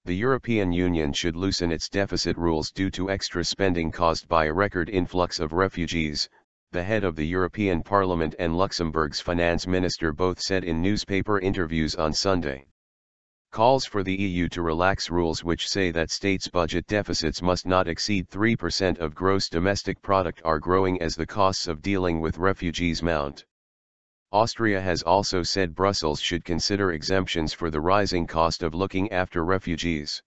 The European Union should loosen its deficit rules due to extra spending caused by a record influx of refugees, the head of the European Parliament and Luxembourg's finance minister both said in newspaper interviews on Sunday. Calls for the EU to relax rules which say that states' budget deficits must not exceed 3% of gross domestic product are growing as the costs of dealing with refugees mount. Austria has also said Brussels should consider exemptions for the rising cost of looking after refugees.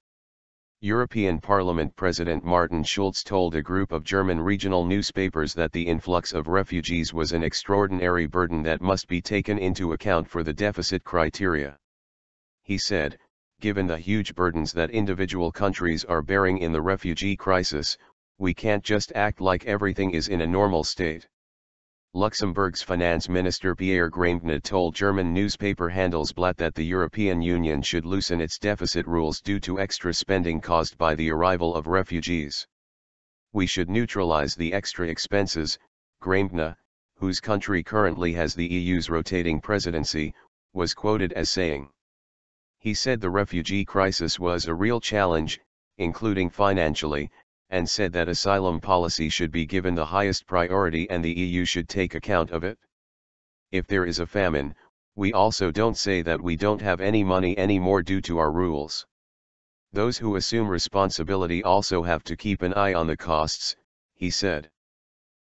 European Parliament President Martin Schulz told a group of German regional newspapers that the influx of refugees was an extraordinary burden that must be taken into account for the deficit criteria. He said, given the huge burdens that individual countries are bearing in the refugee crisis, we can't just act like everything is in a normal state. Luxembourg's finance minister Pierre Grambna told German newspaper Handelsblatt that the European Union should loosen its deficit rules due to extra spending caused by the arrival of refugees. We should neutralize the extra expenses, Grambna, whose country currently has the EU's rotating presidency, was quoted as saying. He said the refugee crisis was a real challenge, including financially, and said that asylum policy should be given the highest priority and the EU should take account of it. If there is a famine, we also don't say that we don't have any money anymore due to our rules. Those who assume responsibility also have to keep an eye on the costs, he said.